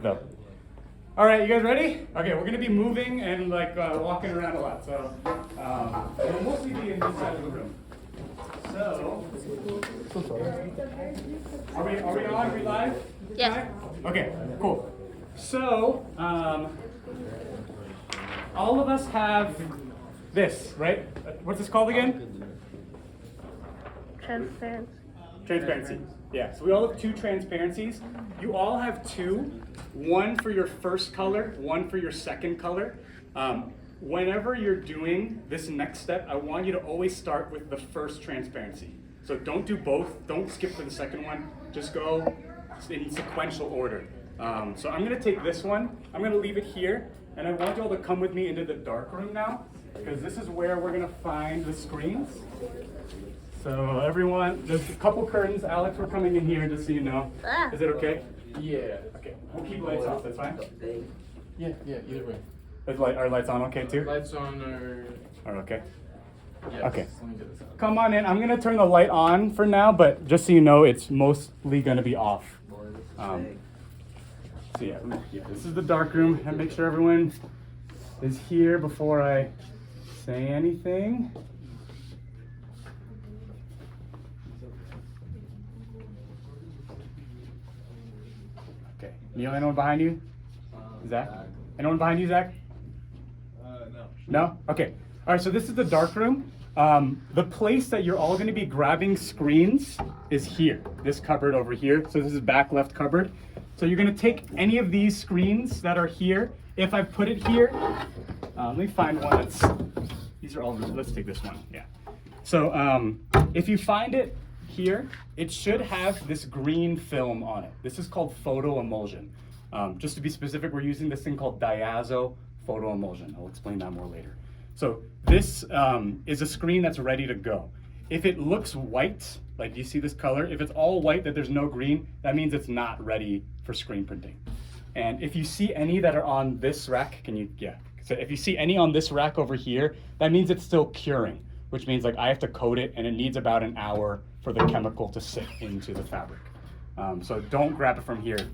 Go. All right, you guys ready? Okay, we're gonna be moving and like walking around a lot, so we'll mostly be in this side of the room. So, are we on? Are we live? Yeah. Okay, cool. So, all of us have this, right? What's this called again? Transparency. Transparency. Yeah, so we all have two transparencies. You all have two, one for your first color, one for your second color. Whenever you're doing this next step, I want you to always start with the first transparency. So don't do both, don't skip to the second one, just go in sequential order. So I'm gonna take this one, I'm gonna leave it here, and I want you all to come with me into the dark room now, because this is where we're gonna find the screens. So everyone, there's a couple curtains. Alex, we're coming in here just so you know. Is it okay? Yeah. Okay, we'll keep lights off, that's fine? Yeah, either way. Are lights on okay too? Lights on or... Are okay? Yes. Okay. Let me get this out. Come on in, I'm gonna turn the light on for now, but just so you know, it's mostly gonna be off. So yeah, this is the dark room, and make sure everyone is here before I say anything. Okay, Neil, anyone behind you? Zach? Anyone behind you, Zach? No. No? Okay. All right, so this is the dark room. The place that you're all gonna be grabbing screens is here, this cupboard over here. So this is back left cupboard. So you're gonna take any of these screens that are here. If I put it here, let me find one that's, these are all, let's take this one, yeah. So if you find it here, it should have this green film on it. This is called photo emulsion. Just to be specific, we're using this thing called diazo photo emulsion. I'll explain that more later. So this is a screen that's ready to go. If it looks white, like you see this color, if it's all white that there's no green, that means it's not ready for screen printing. And if you see any that are on this rack, so if you see any on this rack over here, that means it's still curing, which means like I have to coat it and it needs about an hour for the chemical to sit into the fabric. So don't grab it from here.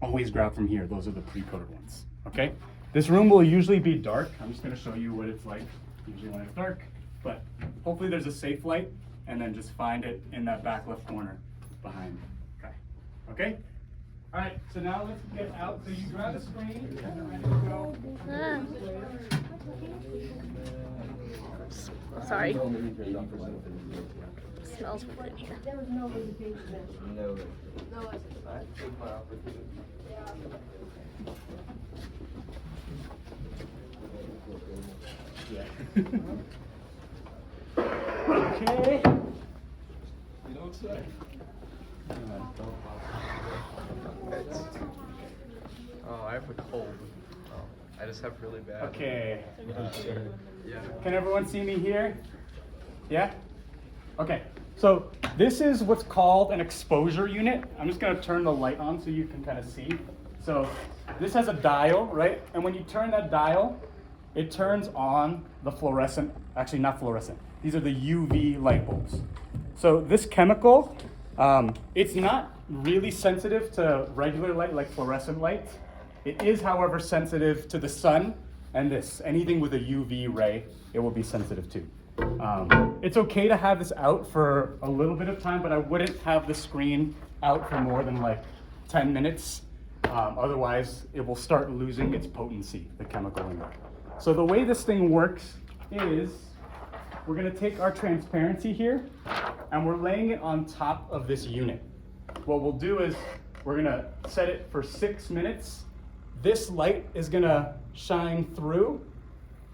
Always grab from here. Those are the pre-coated ones, okay? This room will usually be dark. I'm just gonna show you what it's like usually when it's dark, but hopefully there's a safe light, and then just find it in that back left corner behind. Okay? All right, so now let's get out. So you grab a screen, and you're ready to go. Sorry. Smells weird in here. There was no visitation. No. No, it's I took my opportunity. Yeah. Okay. You don't say. Oh, I have a cold. Oh, I just have really bad. Okay. Yeah. Can everyone see me here? Yeah? Okay. So this is what's called an exposure unit. I'm just gonna turn the light on so you can kind of see. So this has a dial, right? And when you turn that dial, it turns on the fluorescent, actually not fluorescent, these are the UV light bulbs. So this chemical, it's not really sensitive to regular light like fluorescent light. It is, however, sensitive to the sun and this. Anything with a UV ray, it will be sensitive to. It's okay to have this out for a little bit of time, but I wouldn't have the screen out for more than like 10 minutes. Otherwise, it will start losing its potency, the chemical in there. So the way this thing works is we're gonna take our transparency here and we're laying it on top of this unit. What we'll do is we're gonna set it for 6 minutes. This light is gonna shine through,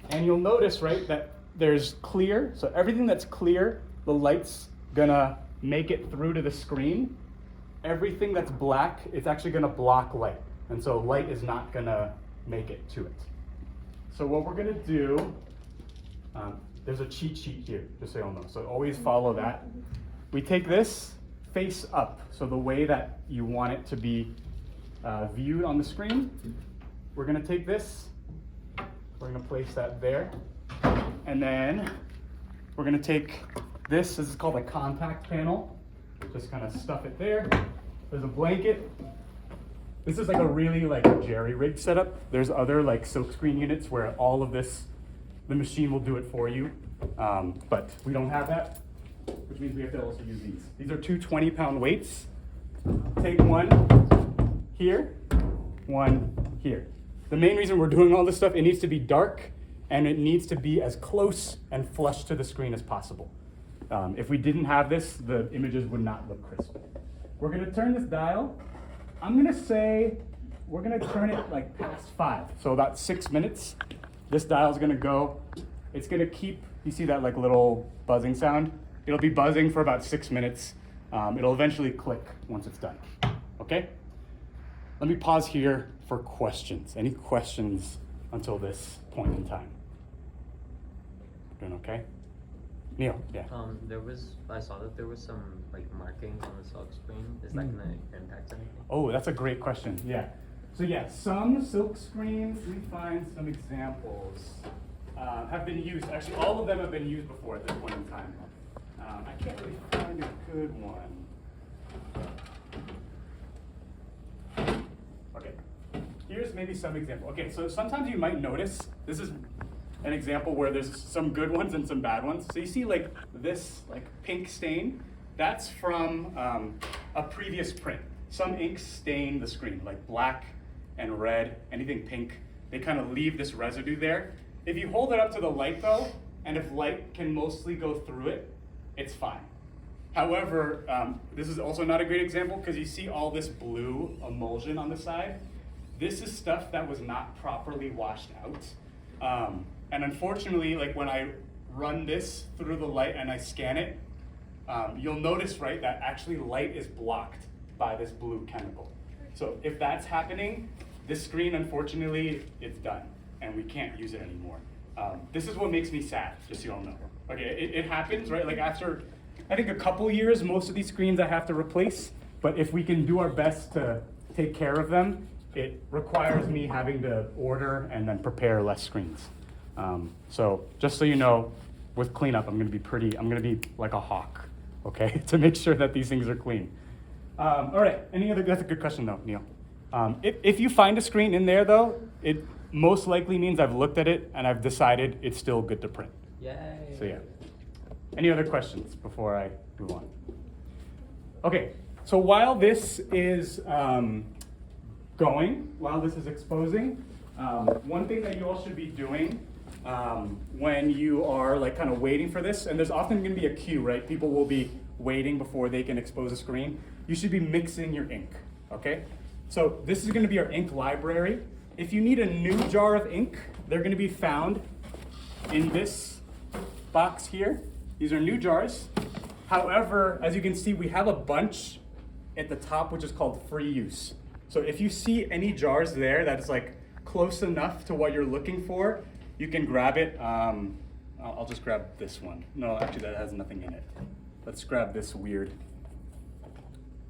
and you'll notice, right, that there's clear, so everything that's clear, the light's gonna make it through to the screen. Everything that's black, it's actually gonna block light, and so light is not gonna make it to it. So what we're gonna do, there's a cheat sheet here, just so you'll know, so always follow that. We take this face up, so the way that you want it to be viewed on the screen. We're gonna take this, we're gonna place that there, and then we're gonna take this is called a contact panel, just kind of stuff it there. There's a blanket, This is like a really like jerry-rigged setup. There's other like silkscreen units where all of this, the machine will do it for you. But we don't have that, which means we have to also use these. These are two 20-pound weights. Take one here, one here. The main reason we're doing all this stuff, it needs to be dark and it needs to be as close and flush to the screen as possible. If we didn't have this, the images would not look crisp. We're gonna turn this dial. I'm gonna say we're gonna turn it like past 5, so about 6 minutes. This dial's gonna go. It's gonna keep, you see that like little buzzing sound? It'll be buzzing for about 6 minutes. It'll eventually click once it's done, okay? Let me pause here for questions. Any questions until this point in time? Doing okay? Neil, yeah. I saw that there was some like markings on the silk screen. Is that gonna impact anything? Oh, that's a great question, yeah. So yeah, some silk screens, we find some examples, have been used. Actually, all of them have been used before at this point in time. I can't really find a good one. Okay, here's maybe some example. Okay, so sometimes you might notice, this is an example where there's some good ones and some bad ones. So you see like this like pink stain, that's from a previous print. Some inks stain the screen, like black and red, anything pink, they kind of leave this residue there. If you hold it up to the light though, and if light can mostly go through it, it's fine. However, this is also not a great example because you see all this blue emulsion on the side. This is stuff that was not properly washed out. And unfortunately, like when I run this through the light and I scan it, you'll notice, right, that actually light is blocked by this blue chemical. So if that's happening, this screen, unfortunately, it's done and we can't use it anymore. This is what makes me sad, just so you all know. Okay, it happens, right? Like after, I think a couple years, most of these screens I have to replace, but if we can do our best to take care of them, it requires me having to order and then prepare less screens. So just so you know, with cleanup, I'm gonna be like a hawk, okay, to make sure that these things are clean. All right, that's a good question though, Neil. If you find a screen in there though, it most likely means I've looked at it and I've decided it's still good to print. Yay. So yeah. Any other questions before I move on? Okay, so while this is while this is exposing, one thing that you all should be doing when you are like kind of waiting for this, and there's often going to be a queue, right? People will be waiting before they can expose a screen. You should be mixing your ink, okay? So this is going to be our ink library. If you need a new jar of ink, they're going to be found in this box here. These are new jars. However, as you can see, we have a bunch at the top, which is called free use. So if you see any jars there that is like close enough to what you're looking for, you can grab it. I'll just grab this one. No, actually that has nothing in it. Let's grab this weird.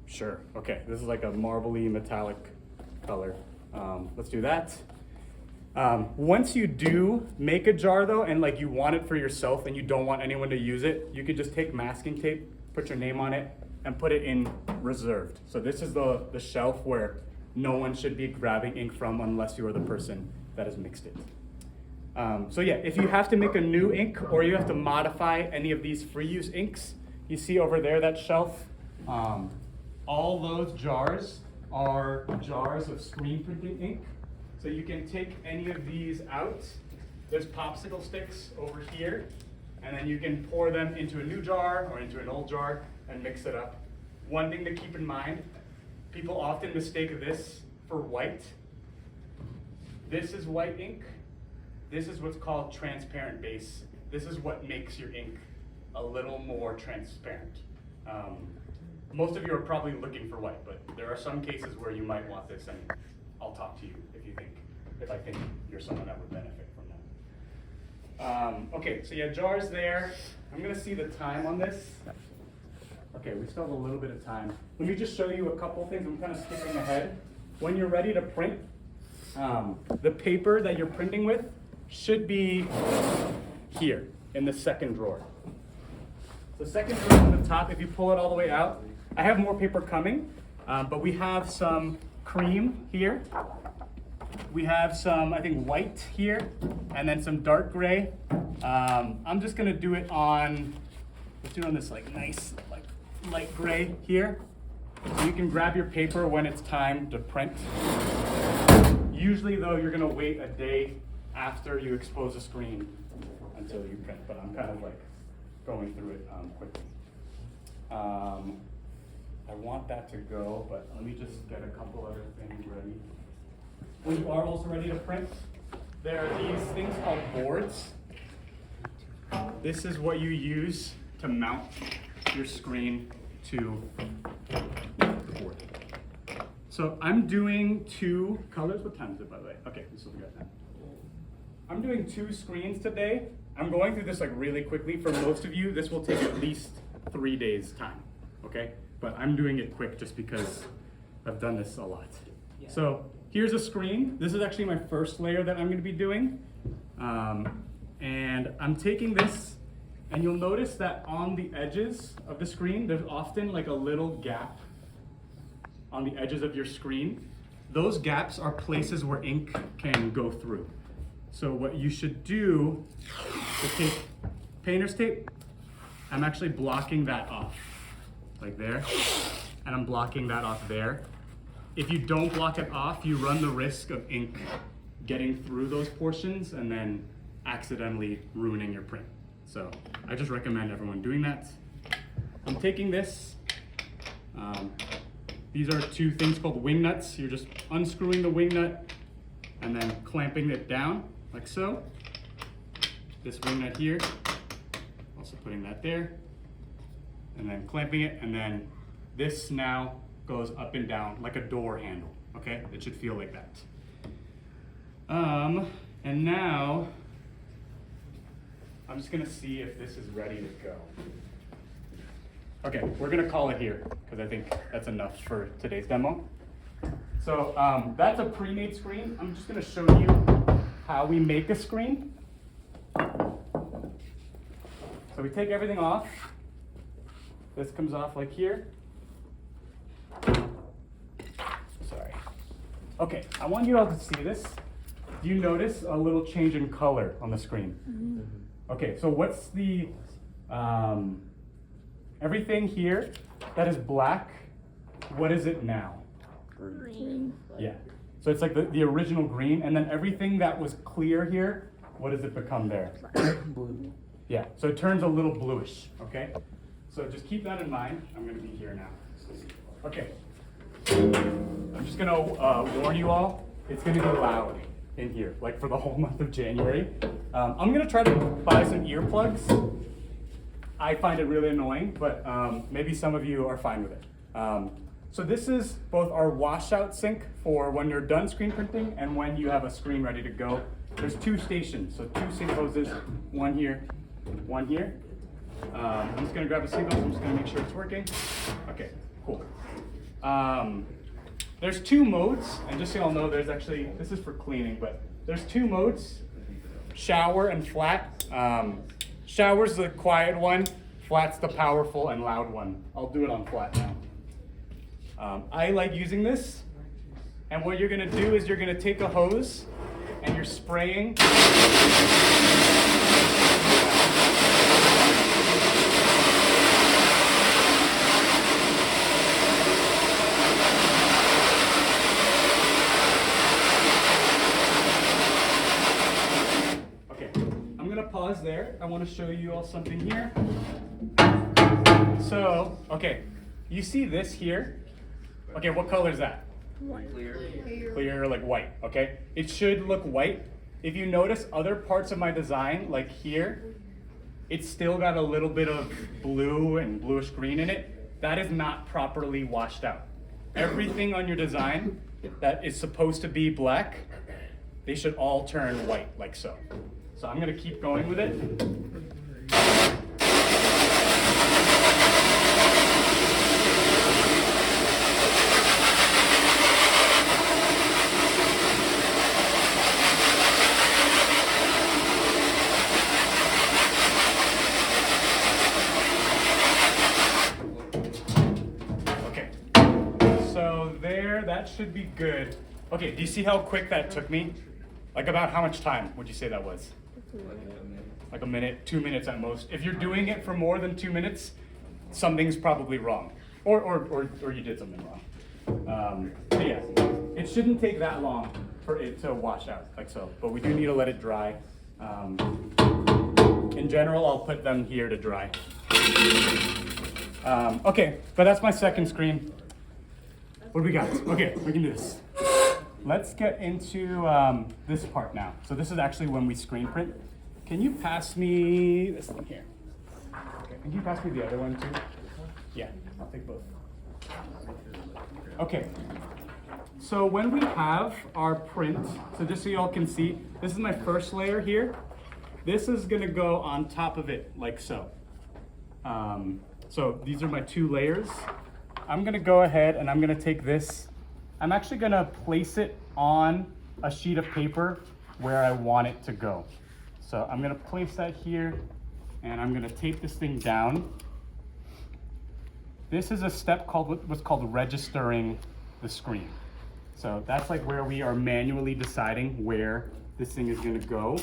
Sure, okay, this is like a marbly metallic color. Let's do that. Once you do make a jar though, and like you want it for yourself and you don't want anyone to use it, you could just take masking tape, put your name on it, and put it in reserved. So this is the shelf where no one should be grabbing ink from unless you are the person that has mixed it. So yeah, if you have to make a new ink or you have to modify any of these free use inks, you see over there that shelf, all those jars are jars of screen printing ink. So you can take any of these out. There's popsicle sticks over here, and then you can pour them into a new jar or into an old jar and mix it up. One thing to keep in mind, people often mistake this for white. This is white ink. This is what's called transparent base. This is what makes your ink a little more transparent. Most of you are probably looking for white, but there are some cases where you might want this, and I'll talk to you if I think you're someone that would benefit from that. Okay, so yeah, jars there. I'm gonna see the time on this. Okay, we still have a little bit of time. Let me just show you a couple things. I'm kind of skipping ahead. When you're ready to print, the paper that you're printing with should be here in the second drawer. The second drawer on the top, if you pull it all the way out, I have more paper coming, but we have some cream here. We have some, I think, white here, and then some dark gray. I'm just gonna do it on, let's do it on this like nice, like light gray here. So you can grab your paper when it's time to print. Usually though, you're gonna wait a day after you expose a screen until you print, but I'm kind of like going through it quickly. I want that to go, but let me just get a couple other things ready. When you are also ready to print, there are these things called boards. This is what you use to mount your screen to the board. So I'm doing 2 colors. What time is it, by the way? Okay, we still got time. I'm doing 2 screens today. I'm going through this like really quickly. For most of you, this will take at least 3 days time, okay? But I'm doing it quick just because I've done this a lot. Yeah. So here's a screen. This is actually my first layer that I'm gonna be doing. And I'm taking this, and you'll notice that on the edges of the screen, there's often like a little gap on the edges of your screen. Those gaps are places where ink can go through. So what you should do is take painter's tape. I'm actually blocking that off, like there, and I'm blocking that off there. If you don't block it off, you run the risk of ink getting through those portions and then accidentally ruining your print. So I just recommend everyone doing that. I'm taking this. These are 2 things called wing nuts. You're just unscrewing the wing nut and then clamping it down like so. This wing nut here, also putting that there, and then clamping it, and then this now goes up and down like a door handle, okay? It should feel like that. And now, I'm just gonna see if this is ready to go. Okay, we're gonna call it here, because I think that's enough for today's demo. So that's a pre-made screen. I'm just gonna show you how we make a screen. So we take everything off. This comes off like here. Sorry. Okay, I want you all to see this. Do you notice a little change in color on the screen? Mm-hmm. Okay, so what's the, everything here that is black, what is it now? Green. Yeah, so it's like the original green, and then everything that was clear here, what does it become there? Blue. Yeah, so it turns a little bluish, okay? So just keep that in mind. I'm gonna be here now. Okay. I'm just gonna warn you all, it's gonna be loud in here, like for the whole month of January. I'm gonna try to buy some earplugs. I find it really annoying, but maybe some of you are fine with it. So this is both our washout sink for when you're done screen printing and when you have a screen ready to go. There's 2 stations, so 2 sink hoses, one here, one here. I'm just gonna grab a sink hose, I'm just gonna make sure it's working. Okay, cool. There's 2 modes, and just so y'all know, there's actually, this is for cleaning, but there's 2 modes, shower and flat. Shower's the quiet one, flat's the powerful and loud one. I'll do it on flat now. I like using this, and what you're gonna do is you're gonna take a hose, and you're spraying. Pause there. I want to show you all something here. So, okay, you see this here? Okay, what color is that? Clear. Clear, like white, okay? It should look white. If you notice other parts of my design, like here, it's still got a little bit of blue and bluish green in it. That is not properly washed out. Everything on your design that is supposed to be black, they should all turn white, like so. So I'm gonna keep going with it. Okay, so there, that should should be good. Okay, do you see how quick that took me? Like about how much time would you say that was? Like a minute, 2 minutes at most. If you're doing it for more than 2 minutes, something's probably wrong. Or you did something wrong. But yeah, it shouldn't take that long for it to wash out, like so. But we do need to let it dry. In general, I'll put them here to dry. Okay, but that's my second screen. What do we got? Okay, we can do this. Let's get into this part now. So this is actually when we screen print. Can you pass me this one here? Okay, can you pass me the other one too? Yeah, I'll take both. Okay, so when we have our print, so just so y'all can see, this is my first layer here. This is gonna go on top of it like so. So these are my 2 layers. I'm gonna go ahead and I'm gonna take this. I'm actually gonna place it on a sheet of paper where I want it to go. So I'm gonna place that here and I'm gonna tape this thing down. This is a step called what's called registering the screen. So that's like where we are manually deciding where this thing is gonna go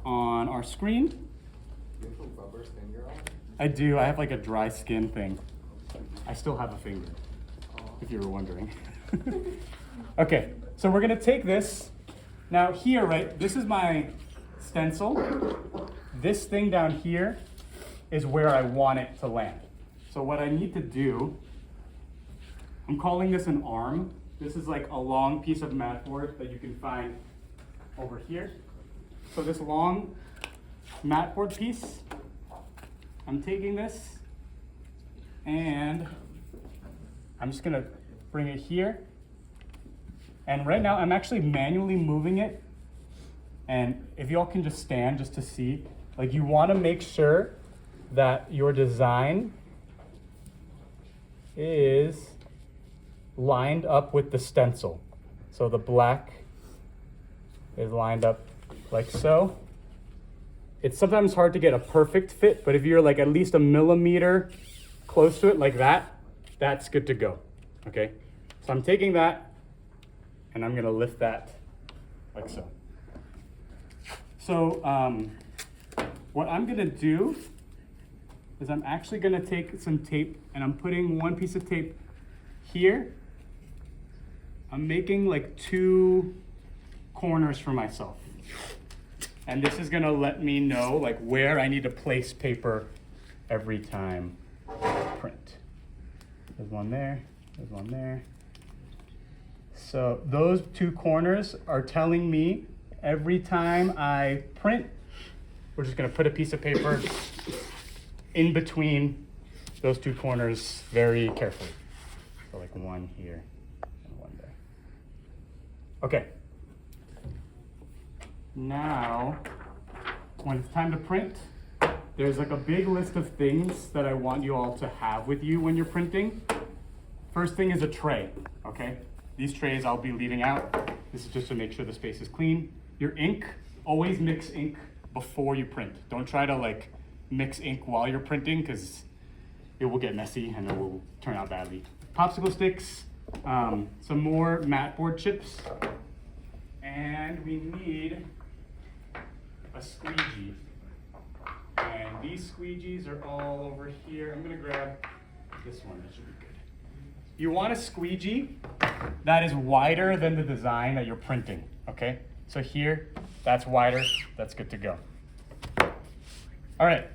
on our screen. You have a rubber finger on? I do, I have like a dry skin thing. I still have a finger, if you were wondering. Okay, so we're gonna take this. Now here, right, this is my stencil. This thing down here is where I want it to land. So what I need to do, I'm calling this an arm. This is like a long piece of mat board that you can find over here. So this long mat board piece, I'm taking this and I'm just gonna bring it here. And right now I'm actually manually moving it. And if y'all can just stand just to see, like you wanna make sure that your design is lined up with the stencil. So the black is lined up like so. It's sometimes hard to get a perfect fit, but if you're like at least a millimeter close to it like that, that's good to go, okay? So I'm taking that and I'm gonna lift that like so. So what I'm gonna do is I'm actually gonna take some tape and I'm putting one piece of tape here. I'm making like 2 corners for myself. And this is gonna let me know like where I need to place paper every time I print. There's one there, there's one there. So those 2 corners are telling me every time I print, we're just gonna put a piece of paper in between those 2 corners very carefully. So like one here and one there. Okay. Now, when it's time to print, there's like a big list of things that I want you all to have with you when you're printing. First thing is a tray, okay? These trays I'll be leaving out. This is just to make sure the space is clean. Your ink, always mix ink before you print. Don't try to like mix ink while you're printing because it will get messy and it will turn out badly. Popsicle sticks, some more mat board chips, and we need a squeegee. And these squeegees are all over here. I'm gonna grab this one, that should be good. You want a squeegee that is wider than the design that you're printing, okay? So here, that's wider, that's good to go. All right,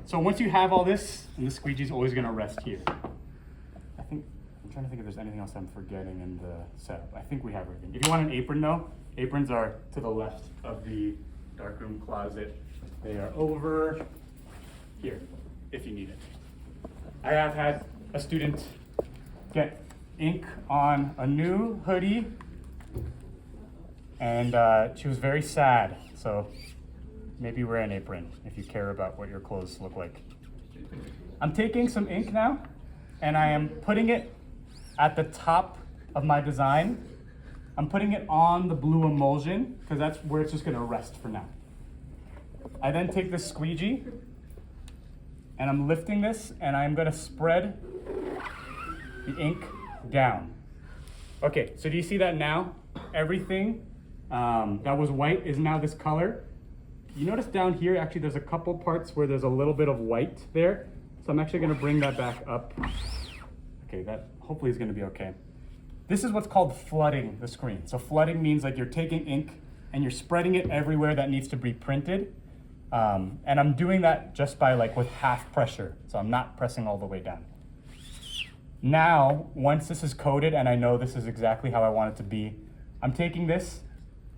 so once you have all this, and the squeegee is always gonna rest here. I'm trying to think if there's anything else I'm forgetting in the setup. I think we have everything. If you want an apron though, aprons are to the left of the darkroom closet. They are over here, if you need it. I have had a student get ink on a new hoodie, and she was very sad. So maybe wear an apron if you care about what your clothes look like. I'm taking some ink now, and I am putting it at the top of my design. I'm putting it on the blue emulsion, because that's where it's just gonna rest for now. I then take this squeegee, and I'm lifting this, and I'm gonna spread the ink down. Okay, so do you see that now? Everything that was white is now this color. You notice down here, actually there's a couple parts where there's a little bit of white there. So I'm actually gonna bring that back up. Okay, that hopefully is gonna be okay. This is what's called flooding the screen. So flooding means like you're taking ink and you're spreading it everywhere that needs to be printed. And I'm doing that just by like with half pressure. So I'm not pressing all the way down. Now, once this is coated and I know this is exactly how I want it to be, I'm taking this,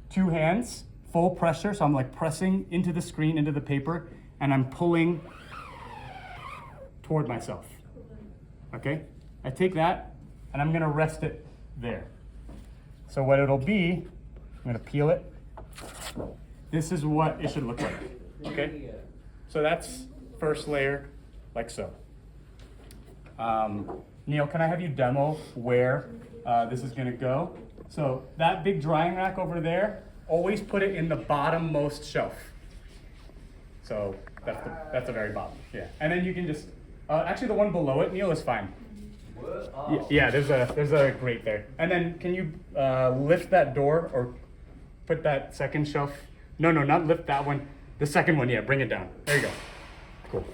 2 hands, full pressure. So I'm like pressing into the screen, into the paper, and I'm pulling toward myself. Okay? I take that and I'm gonna rest it there. So what it'll be, I'm gonna peel it. This is what it should look like. Okay? So that's first layer, like so. Neil, can I have you demo where this is gonna go? So that big drying rack over there, always put it in the bottommost shelf. So that's the very bottom, yeah. And then you can just, actually the one below it, Neil, is fine. Yeah, there's a grate there. And then can you lift that door or put that second shelf? No, not lift that one. The second one, yeah, bring it down. There you go. Cool.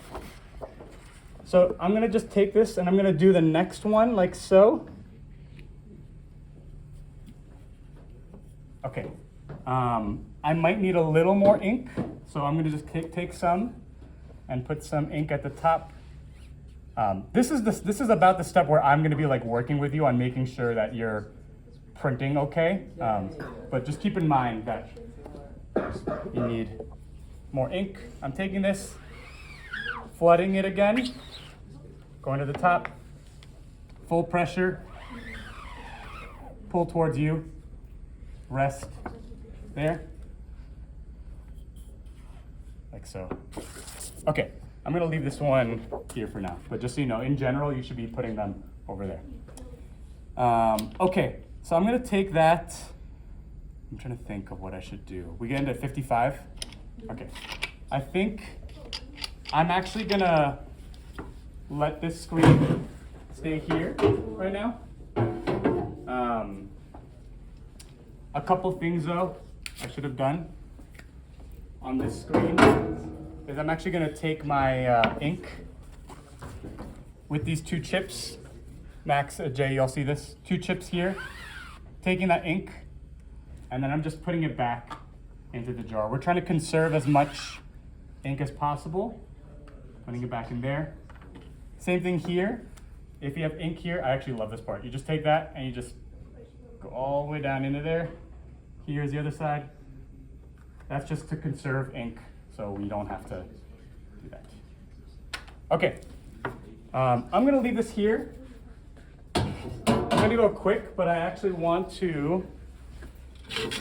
So I'm gonna just take this and I'm gonna do the next one like so. Okay. I might need a little more ink, so I'm gonna just take some and put some ink at the top. This is about the step where I'm gonna be like working with you on making sure that you're printing okay. But just keep in mind that you need more ink. I'm taking this, flooding it again, going to the top, full pressure, pull towards you, rest there, like so. Okay, I'm gonna leave this one here for now, but just so you know, in general, you should be putting them over there. Okay, so I'm gonna take that. I'm trying to think of what I should do. We get into 55? Okay, I think I'm actually gonna let this screen stay here right now. A couple things though I should have done on this screen is I'm actually gonna take my ink with these 2 chips. Max, Jay, you all see this? 2 chips here. Taking that ink, and then I'm just putting it back into the jar. We're trying to conserve as much ink as possible. Putting it back in there. Same thing here. If you have ink here, I actually love this part. You just take that and you just go all the way down into there. Here's the other side. That's just to conserve ink, so we don't have to do that. Okay, I'm gonna leave this here. I'm gonna go quick, but I actually want to, I'm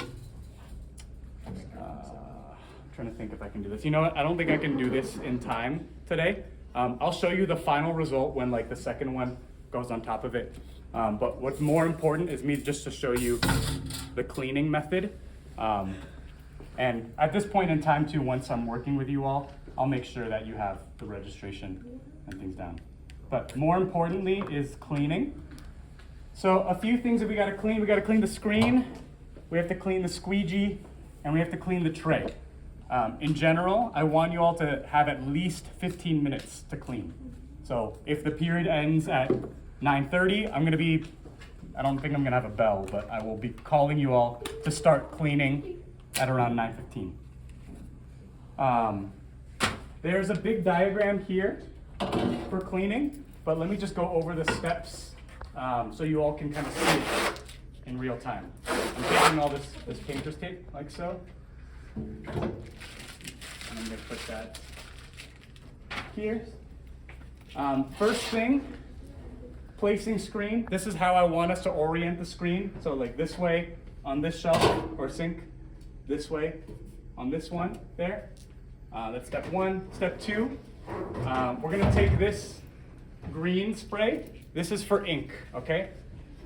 trying to think if I can do this. You know what, I don't think I can do this in time today. I'll show you the final result when like the second one goes on top of it. But what's more important is me just to show you the cleaning method. And at this point in time too, once I'm working with you all, I'll make sure that you have the registration and things down. But more importantly is cleaning. So a few things that we gotta clean. We gotta clean the screen, we have to clean the squeegee, and we have to clean the tray. In general, I want you all to have at least 15 minutes to clean. So if the period ends at 9:30, I don't think I'm gonna have a bell, but I will be calling you all to start cleaning at around 9:15. There's a big diagram here for cleaning, but let me just go over the steps so you all can kind of see it in real time. I'm taking all this painter's tape like so. And I'm gonna put that here. First thing, placing screen. This is how I want us to orient the screen. So like this way on this shelf or sink, this way on this one there. That's step 1. Step 2, we're gonna take this green spray. This is for ink, okay?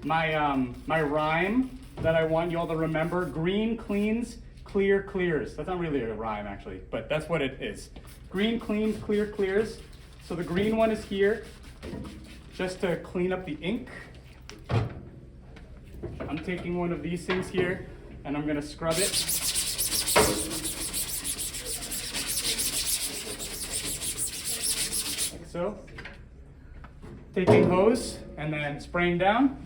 My rhyme that I want you all to remember, green cleans, clear clears. That's not really a rhyme actually, but that's what it is. Green cleans, clear clears. So the green one is here just to clean up the ink. I'm taking one of these things here and I'm gonna scrub it. Like so. Taking hose and then spraying down.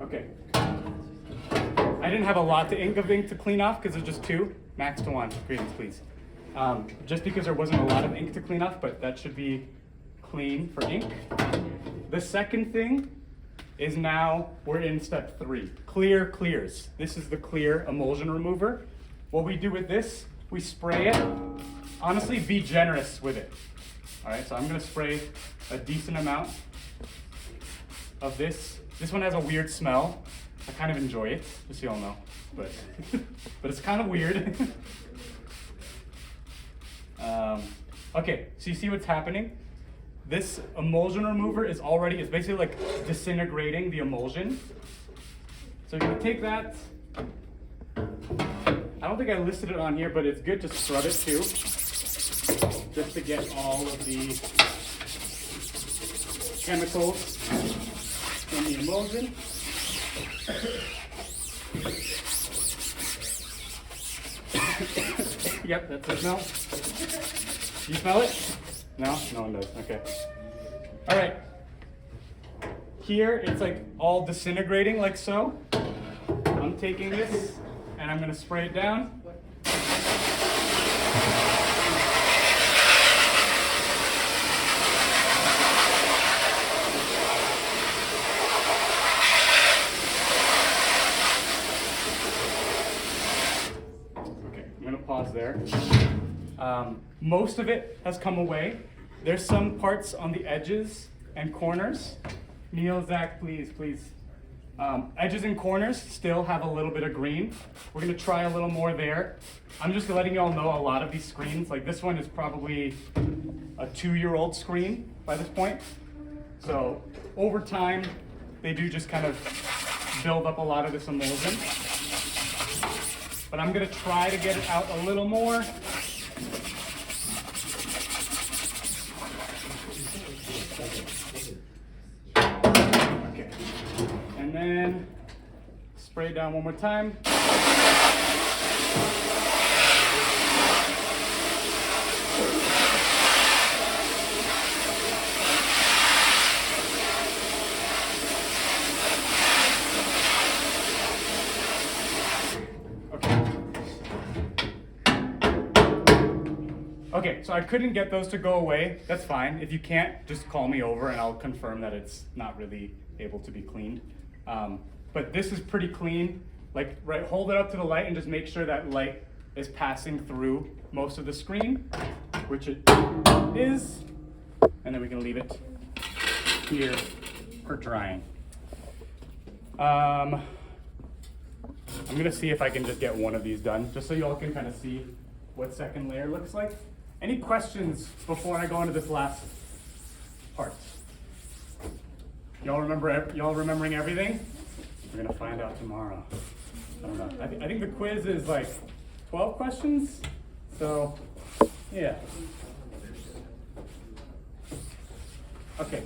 Okay. I didn't have a lot of ink to clean off because there's just two, max to one. Greetings, please. Just because there wasn't a lot of ink to clean off, but that should be clean for ink. The second thing is now we're in step 3. Clear clears. This is the clear emulsion remover. What we do with this, we spray it. Honestly, be generous with it. All right, so I'm gonna spray a decent amount of this. This one has a weird smell. I kind of enjoy it, just so y'all know, but but it's kind of weird. Okay, so you see what's happening? This emulsion remover is basically like disintegrating the emulsion. So you're gonna take that. I don't think I listed it on here, but it's good to scrub it too, just to get all of the chemicals in the emulsion. Yep, that's the smell. You smell it? No? No one does. Okay. All right. Here, it's like all disintegrating like so. I'm taking this and I'm going to spray it down. Okay, I'm going to pause there. Most of it has come away. There's some parts on the edges and corners. Neil, Zach, please. Edges and corners still have a little bit of green. We're gonna try a little more there. I'm just letting y'all know a lot of these screens, like this one is probably a 2-year-old screen by this point. So over time, they do just kind of build up a lot of this emulsion. But I'm gonna try to get it out a little more. Okay, and then spray it down one more time. Okay, so I couldn't get those to go away. That's fine. If you can't, just call me over and I'll confirm that it's not really able to be cleaned. But this is pretty clean. Like, right, hold it up to the light and just make sure that light is passing through most of the screen, which it is. And then we can leave it here for drying. I'm gonna see if I can just get one of these done, just so y'all can kind of see what second layer looks like. Any questions before I go into this last part? Y'all remembering everything? We're gonna find out tomorrow. I don't know. I think the quiz is like 12 questions. So, yeah. Okay.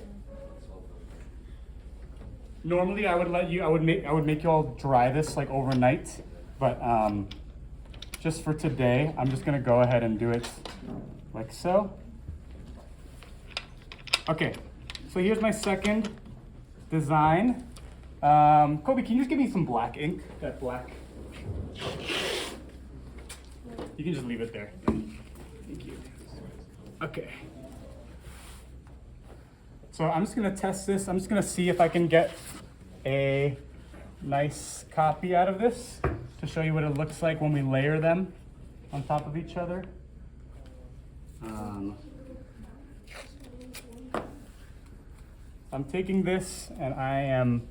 Normally I would make you all dry this like overnight, but just for today, I'm just gonna go ahead and do it like so. Okay, so here's my second design. Kobe, can you just give me some black ink? That black. You can just leave it there. Thank you. Okay. So I'm just gonna test this. I'm just gonna see if I can get a nice copy out of this to show you what it looks like when we layer them on top of each other. I'm taking this and I am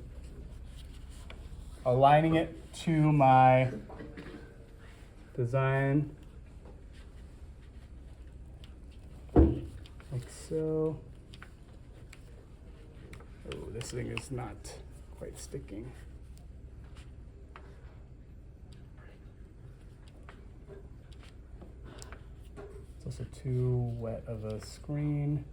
aligning it to my design like so. Oh, this thing is not quite sticking. It's also too wet of a screen.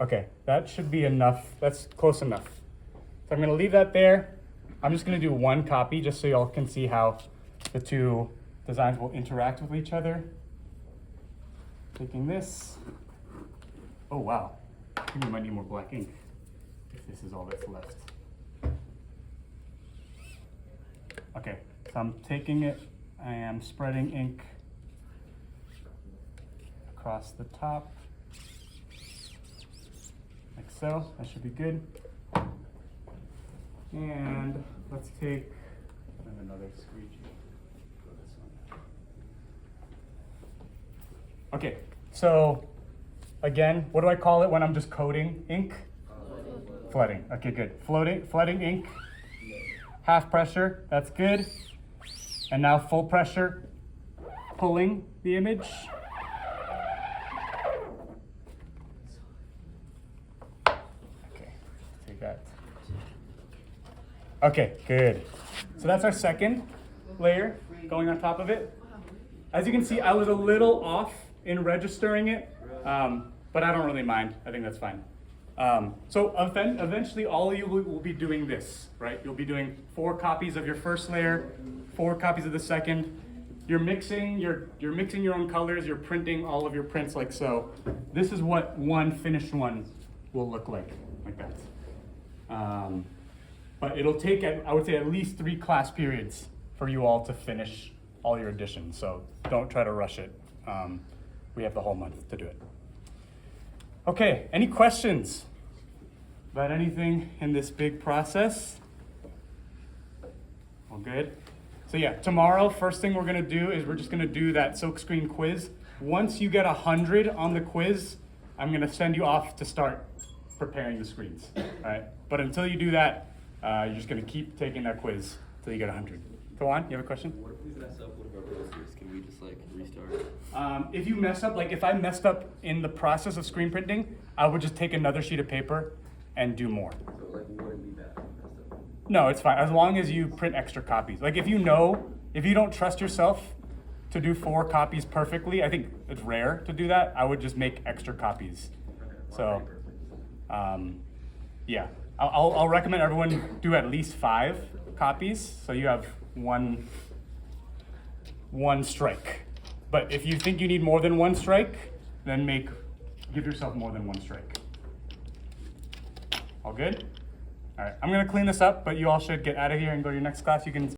Okay, that should be enough. That's close enough. So I'm gonna leave that there. I'm just gonna do one copy just so y'all can see how the two designs will interact with each other. Taking this. Oh wow, I think we might need more black ink if this is all that's left. Okay, so I'm taking it, I am spreading ink across the top, like so. That should be good. And let's take another squeegee. Go this one. Okay, so again, what do I call it when I'm just coating ink? Flooding. Okay, good. Flooding ink. Half pressure, that's good. And now full pressure, pulling the image. Okay, take that. Okay, good. So that's our second layer going on top of it. As you can see, I was a little off in registering it, but I don't really mind. I think that's fine. So eventually all of you will be doing this, right? You'll be doing 4 copies of your first layer, 4 copies of the second. You're mixing your own colors, you're printing all of your prints like so. This is what one finished one will look like that. But it'll take, I would say, at least 3 class periods for you all to finish all your editions. So don't try to rush it. We have the whole month to do it. Okay, any questions about anything in this big process? All good? So yeah, tomorrow, first thing we're gonna do is we're just gonna do that Silkscreen quiz. Once you get 100 on the quiz, I'm gonna send you off to start preparing the screens, all right? But until you do that, you're just gonna keep taking that quiz until you get 100. Go on, you have a question? What if we mess up one of our posters? Can we just like restart? If you mess up, like if I messed up in the process of screen printing, I would just take another sheet of paper and do more. So like, would it be bad if we messed up? No, it's fine, as long as you print extra copies. Like if you don't trust yourself to do 4 copies perfectly, I think it's rare to do that, I would just make extra copies. So, yeah, I'll recommend everyone do at least 5 copies, so you have one strike. But if you think you need more than 1 strike, then give yourself more than 1 strike. All good? All right, I'm gonna clean this up, but you all should get out of here and go to your next class. You can